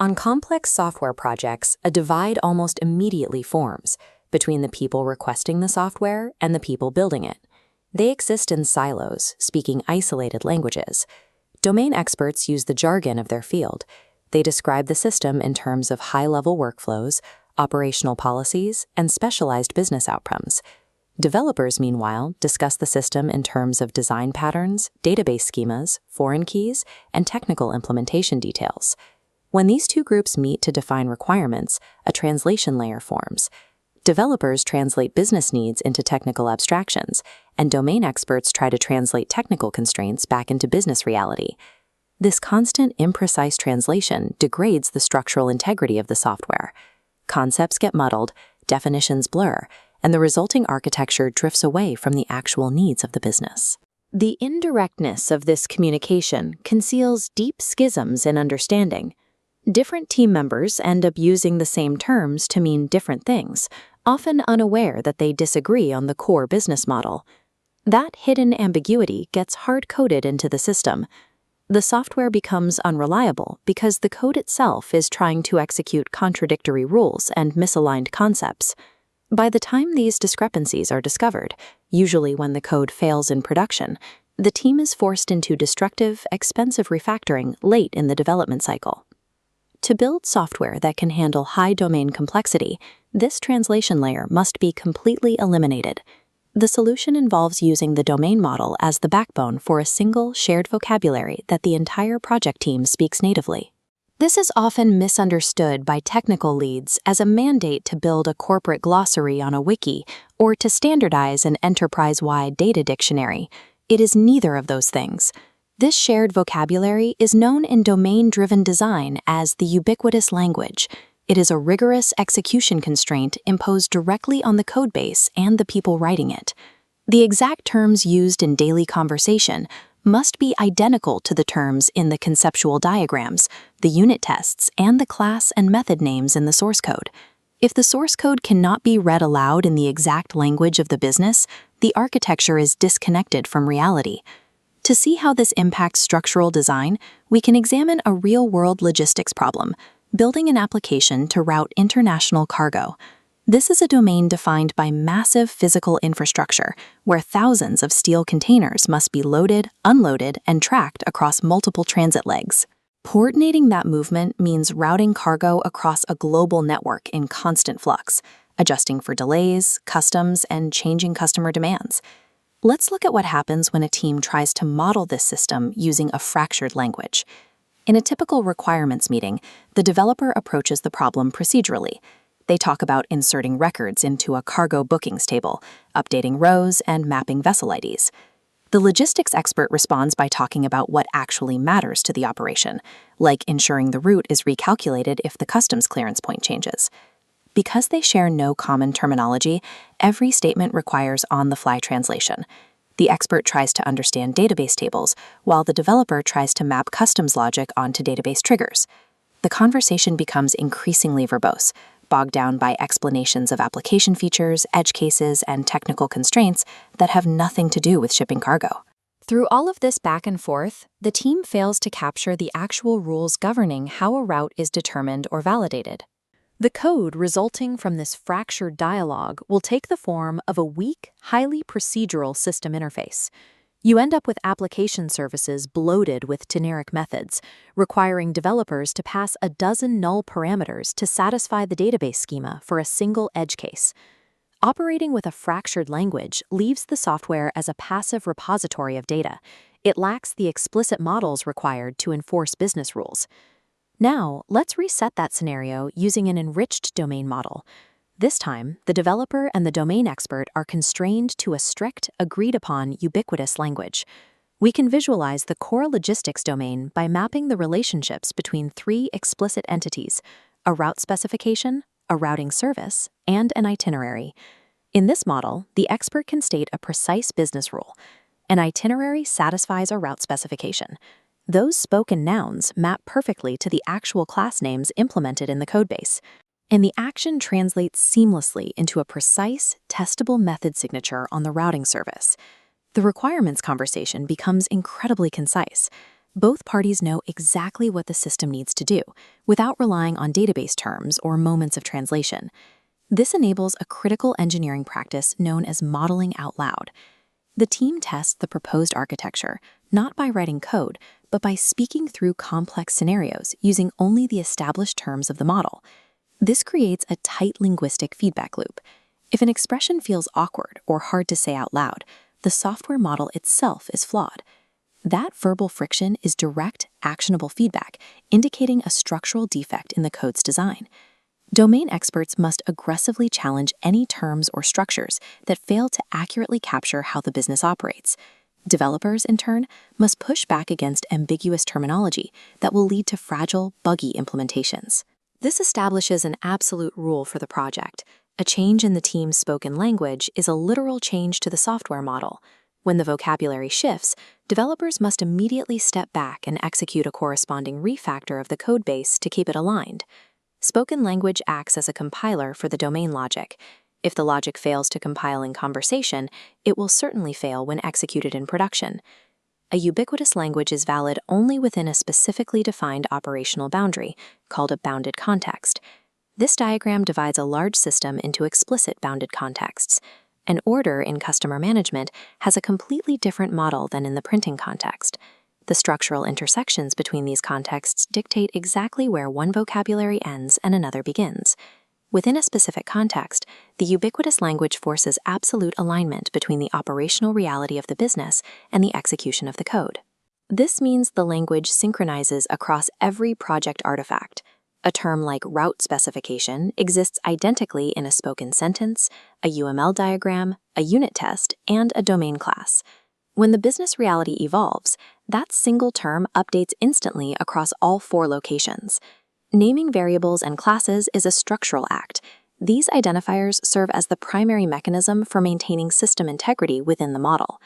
On complex software projects, a divide almost immediately forms between the people requesting the software and the people building it. They exist in silos, speaking isolated languages. Domain experts use the jargon of their field. They describe the system in terms of high-level workflows, operational policies, and specialized business outcomes. Developers, meanwhile, discuss the system in terms of design patterns, database schemas, foreign keys, and technical implementation details. When these two groups meet to define requirements, a translation layer forms. Developers translate business needs into technical abstractions, and domain experts try to translate technical constraints back into business reality. This constant, imprecise translation degrades the structural integrity of the software. Concepts get muddled, definitions blur, and the resulting architecture drifts away from the actual needs of the business. The indirectness of this communication conceals deep schisms in understanding. Different team members end up using the same terms to mean different things, often unaware that they disagree on the core business model. That hidden ambiguity gets hard-coded into the system. The software becomes unreliable because the code itself is trying to execute contradictory rules and misaligned concepts. By the time these discrepancies are discovered, usually when the code fails in production, the team is forced into destructive, expensive refactoring late in the development cycle. To build software that can handle high domain complexity, this translation layer must be completely eliminated. The solution involves using the domain model as the backbone for a single shared vocabulary that the entire project team speaks natively. This is often misunderstood by technical leads as a mandate to build a corporate glossary on a wiki or to standardize an enterprise-wide data dictionary. It is neither of those things. This shared vocabulary is known in domain-driven design as the ubiquitous language. It is a rigorous execution constraint imposed directly on the codebase and the people writing it. The exact terms used in daily conversation must be identical to the terms in the conceptual diagrams, the unit tests, and the class and method names in the source code. If the source code cannot be read aloud in the exact language of the business, the architecture is disconnected from reality. To see how this impacts structural design, we can examine a real-world logistics problem, building an application to route international cargo. This is a domain defined by massive physical infrastructure, where thousands of steel containers must be loaded, unloaded, and tracked across multiple transit legs. Coordinating that movement means routing cargo across a global network in constant flux, adjusting for delays, customs, and changing customer demands. Let's look at what happens when a team tries to model this system using a fractured language. In a typical requirements meeting, the developer approaches the problem procedurally. They talk about inserting records into a cargo bookings table, updating rows, and mapping vessel IDs. The logistics expert responds by talking about what actually matters to the operation, like ensuring the route is recalculated if the customs clearance point changes. Because they share no common terminology, every statement requires on-the-fly translation. The expert tries to understand database tables, while the developer tries to map customs logic onto database triggers. The conversation becomes increasingly verbose, bogged down by explanations of application features, edge cases, and technical constraints that have nothing to do with shipping cargo. Through all of this back and forth, the team fails to capture the actual rules governing how a route is determined or validated. The code resulting from this fractured dialogue will take the form of a weak, highly procedural system interface. You end up with application services bloated with generic methods, requiring developers to pass a dozen null parameters to satisfy the database schema for a single edge case. Operating with a fractured language leaves the software as a passive repository of data. It lacks the explicit models required to enforce business rules. Now, let's reset that scenario using an enriched domain model. This time, the developer and the domain expert are constrained to a strict, agreed-upon, ubiquitous language. We can visualize the core logistics domain by mapping the relationships between three explicit entities: a route specification, a routing service, and an itinerary. In this model, the expert can state a precise business rule. An itinerary satisfies a route specification. Those spoken nouns map perfectly to the actual class names implemented in the codebase, and the action translates seamlessly into a precise, testable method signature on the routing service. The requirements conversation becomes incredibly concise. Both parties know exactly what the system needs to do, without relying on database terms or moments of translation. This enables a critical engineering practice known as modeling out loud. The team tests the proposed architecture, not by writing code, but by speaking through complex scenarios using only the established terms of the model. This creates a tight linguistic feedback loop. If an expression feels awkward or hard to say out loud, the software model itself is flawed. That verbal friction is direct, actionable feedback, indicating a structural defect in the code's design. Domain experts must aggressively challenge any terms or structures that fail to accurately capture how the business operates. Developers, in turn, must push back against ambiguous terminology that will lead to fragile, buggy implementations. This establishes an absolute rule for the project. A change in the team's spoken language is a literal change to the software model. When the vocabulary shifts, developers must immediately step back and execute a corresponding refactor of the codebase to keep it aligned. Spoken language acts as a compiler for the domain logic. If the logic fails to compile in conversation, it will certainly fail when executed in production. A ubiquitous language is valid only within a specifically defined operational boundary, called a bounded context. This diagram divides a large system into explicit bounded contexts. An order in customer management has a completely different model than in the printing context. The structural intersections between these contexts dictate exactly where one vocabulary ends and another begins. Within a specific context, the ubiquitous language forces absolute alignment between the operational reality of the business and the execution of the code. This means the language synchronizes across every project artifact. A term like route specification exists identically in a spoken sentence, a UML diagram, a unit test, and a domain class. When the business reality evolves, that single term updates instantly across all 4 locations. Naming variables and classes is a structural act. These identifiers serve as the primary mechanism for maintaining system integrity within the model.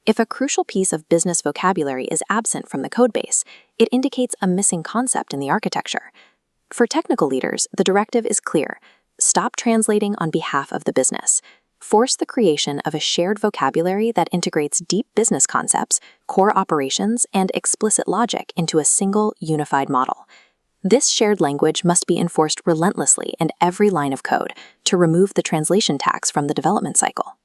If a crucial piece of business vocabulary is absent from the codebase, it indicates a missing concept in the architecture. For technical leaders, the directive is clear: stop translating on behalf of the business. Force the creation of a shared vocabulary that integrates deep business concepts, core operations, and explicit logic into a single, unified model. This shared language must be enforced relentlessly in every line of code to remove the translation tax from the development cycle.